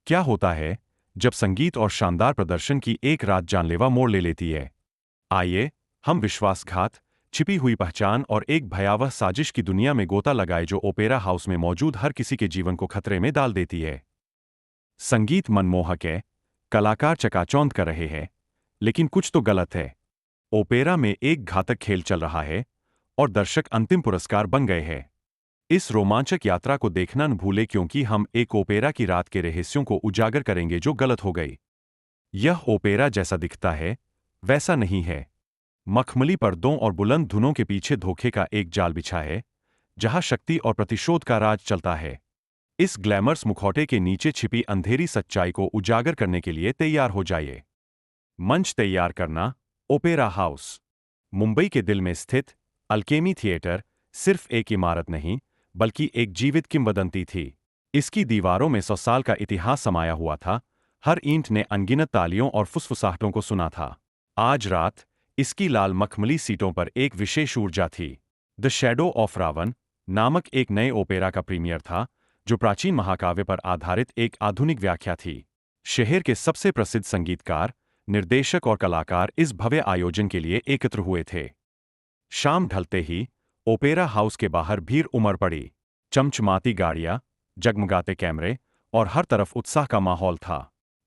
क्या होता है जब संगीत और शानदार प्रदर्शन की एक रात जानलेवा मोड़ ले लेती है? आइए, हम विश्वासघात, छिपी हुई पहचान और एक भयावह साजिश की दुनिया में गोता लगाए जो ओपेरा हाउस में मौजूद हर किसी के जीवन को खतरे में डाल देती है। संगीत मनमोहक है, कलाकार चकाचौंध कर रहे हैं, लेकिन कुछ तो गलत है। ओपेरा में एक घातक खेल चल रहा है और दर्शक अंतिम पुरस्कार बन गए हैं। इस रोमांचक यात्रा को देखना न भूले क्योंकि हम एक ओपेरा की रात के रहस्यों को उजागर करेंगे जो गलत हो गई। यह ओपेरा जैसा दिखता है, वैसा नहीं है। मखमली पर्दों और बुलंद धुनों के पीछे धोखे का एक जाल बिछा है, जहां शक्ति और प्रतिशोध का राज चलता है। इस ग्लैमर्स मुखौटे के नीचे छिपी अंधेरी सच्चाई को उजागर करने के लिए तैयार हो जाइए। मंच तैयार करना, ओपेरा हाउस। मुंबई के दिल में स्थित अल्केमी थिएटर सिर्फ एक इमारत नहीं, बल्कि एक जीवित किंवदंती थी। इसकी दीवारों में 100 साल का इतिहास समाया हुआ था, हर ईंट ने अनगिनत तालियों और फुसफुसाहटों को सुना था। आज रात इसकी लाल मखमली सीटों पर एक विशेष ऊर्जा थी। द शैडो ऑफ रावण नामक एक नए ओपेरा का प्रीमियर था, जो प्राचीन महाकाव्य पर आधारित एक आधुनिक व्याख्या थी। शहर के सबसे प्रसिद्ध संगीतकार, निर्देशक और कलाकार इस भव्य आयोजन के लिए एकत्र हुए थे। शाम ढलते ही ओपेरा हाउस के बाहर भीड़ उमड़ पड़ी। चमचमाती गाड़ियां, जगमगाते कैमरे और हर तरफ उत्साह का माहौल था।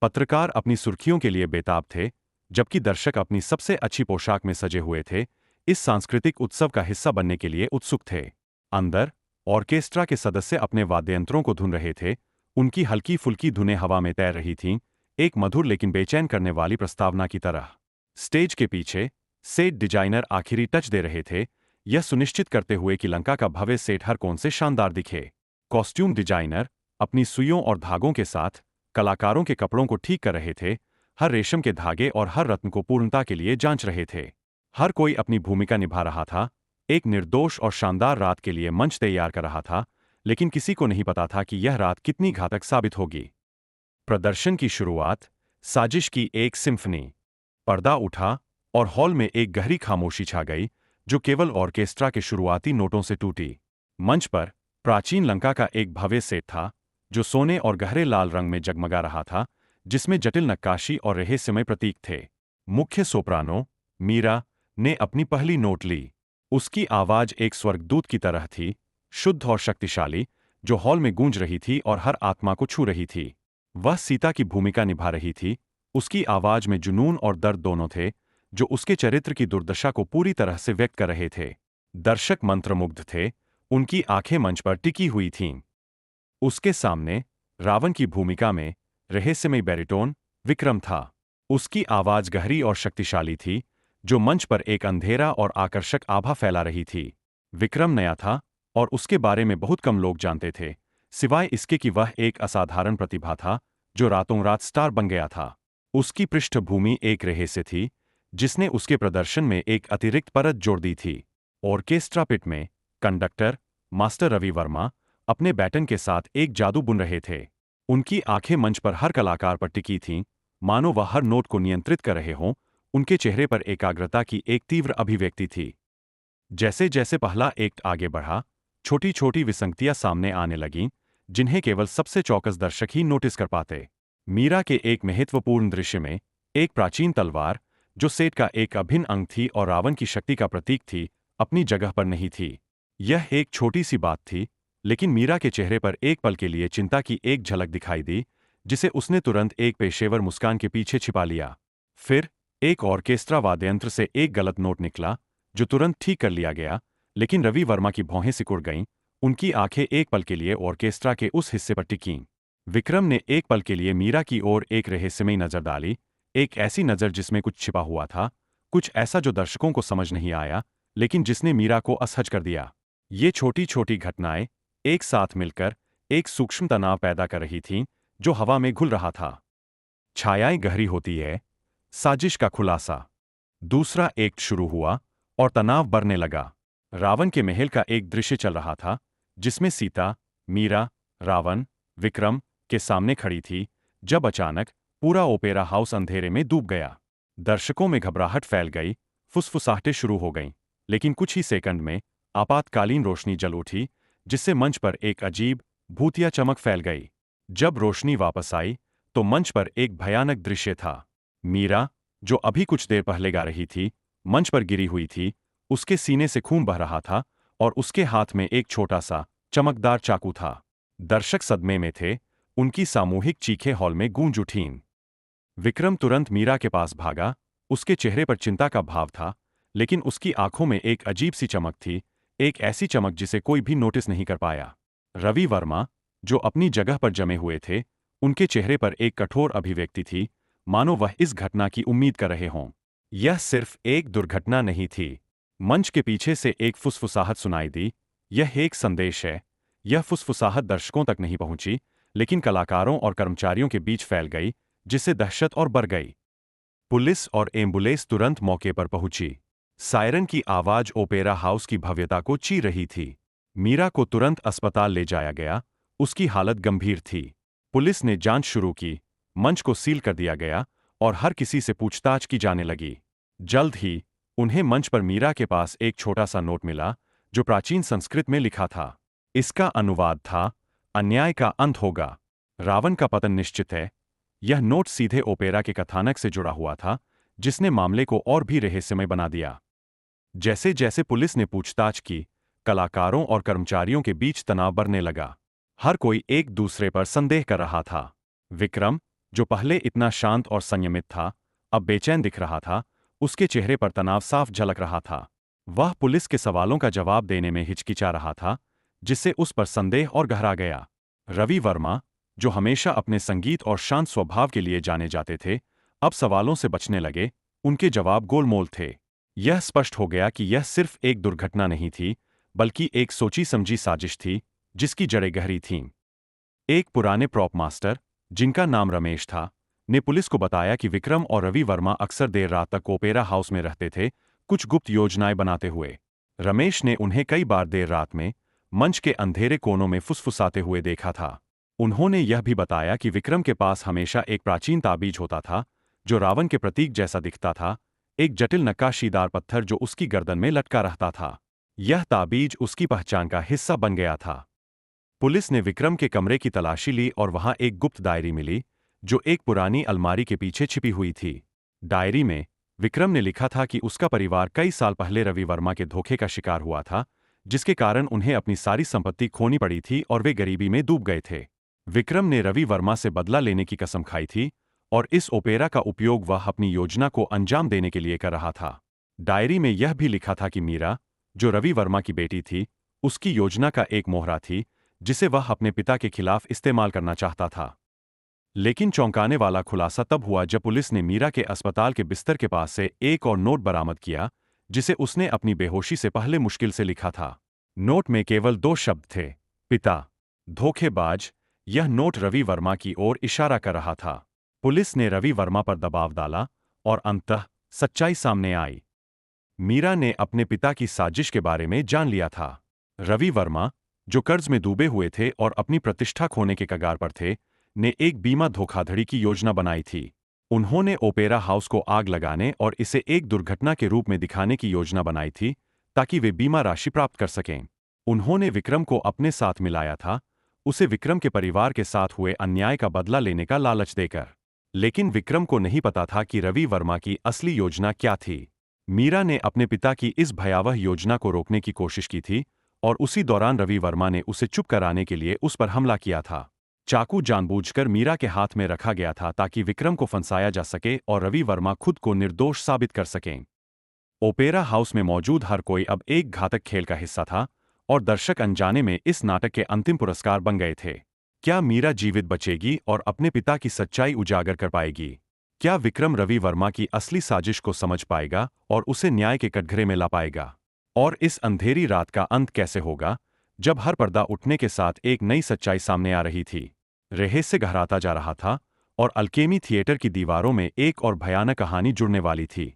पत्रकार अपनी सुर्खियों के लिए बेताब थे, जबकि दर्शक अपनी सबसे अच्छी पोशाक में सजे हुए थे, इस सांस्कृतिक उत्सव का हिस्सा बनने के लिए उत्सुक थे। अंदर ऑर्केस्ट्रा के सदस्य अपने वाद्ययंत्रों को धुन रहे थे, उनकी हल्की फुल्की धुनें हवा में तैर रही थीं, एक मधुर लेकिन बेचैन करने वाली प्रस्तावना की तरह। स्टेज के पीछे सेट डिजाइनर आखिरी टच दे रहे थे, यह सुनिश्चित करते हुए कि लंका का भव्य सेट हर कोण से शानदार दिखे। कॉस्ट्यूम डिजाइनर अपनी सुइयों और धागों के साथ कलाकारों के कपड़ों को ठीक कर रहे थे, हर रेशम के धागे और हर रत्न को पूर्णता के लिए जांच रहे थे। हर कोई अपनी भूमिका निभा रहा था, एक निर्दोष और शानदार रात के लिए मंच तैयार कर रहा था, लेकिन किसी को नहीं पता था कि यह रात कितनी घातक साबित होगी। प्रदर्शन की शुरुआत, साजिश की एक सिम्फनी। पर्दा उठा और हॉल में एक गहरी खामोशी छा गई, जो केवल ऑर्केस्ट्रा के शुरुआती नोटों से टूटी। मंच पर प्राचीन लंका का एक भव्य सेट था, जो सोने और गहरे लाल रंग में जगमगा रहा था, जिसमें जटिल नक्काशी और रहस्यमय प्रतीक थे। मुख्य सोप्रानो, मीरा, ने अपनी पहली नोट ली। उसकी आवाज एक स्वर्गदूत की तरह थी, शुद्ध और शक्तिशाली, जो हॉल में गूंज रही थी और हर आत्मा को छू रही थी। वह सीता की भूमिका निभा रही थी, उसकी आवाज में जुनून और दर्द दोनों थे, जो उसके चरित्र की दुर्दशा को पूरी तरह से व्यक्त कर रहे थे। दर्शक मंत्रमुग्ध थे, उनकी आंखें मंच पर टिकी हुई थीं। उसके सामने रावण की भूमिका में रहस्यमय बैरिटोन विक्रम था। उसकी आवाज गहरी और शक्तिशाली थी, जो मंच पर एक अंधेरा और आकर्षक आभा फैला रही थी। विक्रम नया था और उसके बारे में बहुत कम लोग जानते थे, सिवाय इसके कि वह एक असाधारण प्रतिभा था, जो रातों रात स्टार बन गया था। उसकी पृष्ठभूमि एक रहस्य थी, जिसने उसके प्रदर्शन में एक अतिरिक्त परत जोड़ दी थी। ऑर्केस्ट्रा पिट में कंडक्टर मास्टर रवि वर्मा अपने बैटन के साथ एक जादू बुन रहे थे। उनकी आंखें मंच पर हर कलाकार पर टिकी थीं, मानो वह हर नोट को नियंत्रित कर रहे हों। उनके चेहरे पर एकाग्रता की एक तीव्र अभिव्यक्ति थी। जैसे जैसे पहला एक्ट आगे बढ़ा, छोटी छोटी विसंगतियां सामने आने लगीं, जिन्हें केवल सबसे चौकस दर्शक ही नोटिस कर पाते। मीरा के एक महत्वपूर्ण दृश्य में एक प्राचीन तलवार, जो सेट का एक अभिन्न अंग थी और रावण की शक्ति का प्रतीक थी, अपनी जगह पर नहीं थी। यह एक छोटी सी बात थी, लेकिन मीरा के चेहरे पर एक पल के लिए चिंता की एक झलक दिखाई दी, जिसे उसने तुरंत एक पेशेवर मुस्कान के पीछे छिपा लिया। फिर एक ऑर्केस्ट्रा वाद्ययंत्र से एक गलत नोट निकला, जो तुरंत ठीक कर लिया गया, लेकिन रवि वर्मा की भौहें सिकुड़ गईं, उनकी आंखें एक पल के लिए ऑर्केस्ट्रा के उस हिस्से पर टिकीं। विक्रम ने एक पल के लिए मीरा की ओर एक रहस्यमयी नजर डाली, एक ऐसी नजर जिसमें कुछ छिपा हुआ था, कुछ ऐसा जो दर्शकों को समझ नहीं आया, लेकिन जिसने मीरा को असहज कर दिया। ये छोटी छोटी घटनाएं एक साथ मिलकर एक सूक्ष्म तनाव पैदा कर रही थीं, जो हवा में घुल रहा था। छायाएं गहरी होती है, साजिश का खुलासा। दूसरा एक्ट शुरू हुआ और तनाव बढ़ने लगा। रावण के महल का एक दृश्य चल रहा था, जिसमें सीता, मीरा, रावण, विक्रम के सामने खड़ी थी, जब अचानक पूरा ओपेरा हाउस अंधेरे में डूब गया। दर्शकों में घबराहट फैल गई, फुसफुसाहटें शुरू हो गईं, लेकिन कुछ ही सेकंड में आपातकालीन रोशनी जल उठी, जिससे मंच पर एक अजीब, भूतिया चमक फैल गई। जब रोशनी वापस आई, तो मंच पर एक भयानक दृश्य था। मीरा, जो अभी कुछ देर पहले गा रही थी, मंच पर गिरी हुई थी। उसके सीने से खून बह रहा था और उसके हाथ में एक छोटा सा चमकदार चाकू था। दर्शक सदमे में थे। उनकी सामूहिक चीखें हॉल में गूंज उठीं। विक्रम तुरंत मीरा के पास भागा। उसके चेहरे पर चिंता का भाव था, लेकिन उसकी आंखों में एक अजीब सी चमक थी, एक ऐसी चमक जिसे कोई भी नोटिस नहीं कर पाया। रवि वर्मा, जो अपनी जगह पर जमे हुए थे, उनके चेहरे पर एक कठोर अभिव्यक्ति थी, मानो वह इस घटना की उम्मीद कर रहे हों। यह सिर्फ एक दुर्घटना नहीं थी। मंच के पीछे से एक फुसफुसाहट सुनाई दी। यह एक संदेश है। यह फुसफुसाहट दर्शकों तक नहीं पहुंची, लेकिन कलाकारों और कर्मचारियों के बीच फैल गई, जिससे दहशत और बढ़ गई। पुलिस और एम्बुलेंस तुरंत मौके पर पहुंची। सायरन की आवाज ओपेरा हाउस की भव्यता को चीर रही थी। मीरा को तुरंत अस्पताल ले जाया गया। उसकी हालत गंभीर थी। पुलिस ने जांच शुरू की। मंच को सील कर दिया गया और हर किसी से पूछताछ की जाने लगी। जल्द ही उन्हें मंच पर मीरा के पास एक छोटा सा नोट मिला, जो प्राचीन संस्कृत में लिखा था। इसका अनुवाद था, अन्याय का अंत होगा, रावण का पतन निश्चित है। यह नोट सीधे ओपेरा के कथानक से जुड़ा हुआ था, जिसने मामले को और भी रहस्यमय बना दिया। जैसे जैसे पुलिस ने पूछताछ की, कलाकारों और कर्मचारियों के बीच तनाव बढ़ने लगा। हर कोई एक दूसरे पर संदेह कर रहा था। विक्रम, जो पहले इतना शांत और संयमित था, अब बेचैन दिख रहा था। उसके चेहरे पर तनाव साफ झलक रहा था। वह पुलिस के सवालों का जवाब देने में हिचकिचा रहा था, जिससे उस पर संदेह और गहरा गया। रवि वर्मा, जो हमेशा अपने संगीत और शांत स्वभाव के लिए जाने जाते थे, अब सवालों से बचने लगे। उनके जवाब गोलमोल थे। यह स्पष्ट हो गया कि यह सिर्फ एक दुर्घटना नहीं थी, बल्कि एक सोची समझी साजिश थी, जिसकी जड़ें गहरी थीं। एक पुराने प्रॉप मास्टर, जिनका नाम रमेश था, ने पुलिस को बताया कि विक्रम और रवि वर्मा अक्सर देर रात तक ओपेरा हाउस में रहते थे, कुछ गुप्त योजनाएं बनाते हुए। रमेश ने उन्हें कई बार देर रात में मंच के अंधेरे कोनों में फुसफुसाते हुए देखा था। उन्होंने यह भी बताया कि विक्रम के पास हमेशा एक प्राचीन ताबीज होता था, जो रावण के प्रतीक जैसा दिखता था, एक जटिल नक्काशीदार पत्थर जो उसकी गर्दन में लटका रहता था। यह ताबीज उसकी पहचान का हिस्सा बन गया था। पुलिस ने विक्रम के कमरे की तलाशी ली और वहां एक गुप्त डायरी मिली, जो एक पुरानी अलमारी के पीछे छिपी हुई थी। डायरी में विक्रम ने लिखा था कि उसका परिवार कई साल पहले रवि वर्मा के धोखे का शिकार हुआ था, जिसके कारण उन्हें अपनी सारी संपत्ति खोनी पड़ी थी और वे गरीबी में डूब गए थे। विक्रम ने रवि वर्मा से बदला लेने की कसम खाई थी और इस ओपेरा का उपयोग वह अपनी योजना को अंजाम देने के लिए कर रहा था। डायरी में यह भी लिखा था कि मीरा, जो रवि वर्मा की बेटी थी, उसकी योजना का एक मोहरा थी, जिसे वह अपने पिता के खिलाफ इस्तेमाल करना चाहता था। लेकिन चौंकाने वाला खुलासा तब हुआ जब पुलिस ने मीरा के अस्पताल के बिस्तर के पास से एक और नोट बरामद किया, जिसे उसने अपनी बेहोशी से पहले मुश्किल से लिखा था। नोट में केवल 2 शब्द थे, पिता, धोखेबाज। यह नोट रवि वर्मा की ओर इशारा कर रहा था। पुलिस ने रवि वर्मा पर दबाव डाला और अंततः सच्चाई सामने आई। मीरा ने अपने पिता की साजिश के बारे में जान लिया था। रवि वर्मा, जो कर्ज में डूबे हुए थे और अपनी प्रतिष्ठा खोने के कगार पर थे, ने एक बीमा धोखाधड़ी की योजना बनाई थी। उन्होंने ओपेरा हाउस को आग लगाने और इसे एक दुर्घटना के रूप में दिखाने की योजना बनाई थी, ताकि वे बीमा राशि प्राप्त कर सकें। उन्होंने विक्रम को अपने साथ मिलाया था, उसे विक्रम के परिवार के साथ हुए अन्याय का बदला लेने का लालच देकर। लेकिन विक्रम को नहीं पता था कि रवि वर्मा की असली योजना क्या थी। मीरा ने अपने पिता की इस भयावह योजना को रोकने की कोशिश की थी और उसी दौरान रवि वर्मा ने उसे चुप कराने के लिए उस पर हमला किया था। चाकू जानबूझकर मीरा के हाथ में रखा गया था ताकि विक्रम को फंसाया जा सके और रवि वर्मा खुद को निर्दोष साबित कर सकें। ओपेरा हाउस में मौजूद हर कोई अब एक घातक खेल का हिस्सा था और दर्शक अनजाने में इस नाटक के अंतिम पुरस्कार बन गए थे। क्या मीरा जीवित बचेगी और अपने पिता की सच्चाई उजागर कर पाएगी? क्या विक्रम रवि वर्मा की असली साजिश को समझ पाएगा और उसे न्याय के कटघरे में ला पाएगा? और इस अंधेरी रात का अंत कैसे होगा, जब हर पर्दा उठने के साथ एक नई सच्चाई सामने आ रही थी? रहस्य गहराता जा रहा था और अल्केमी थिएटर की दीवारों में एक और भयानक कहानी जुड़ने वाली थी।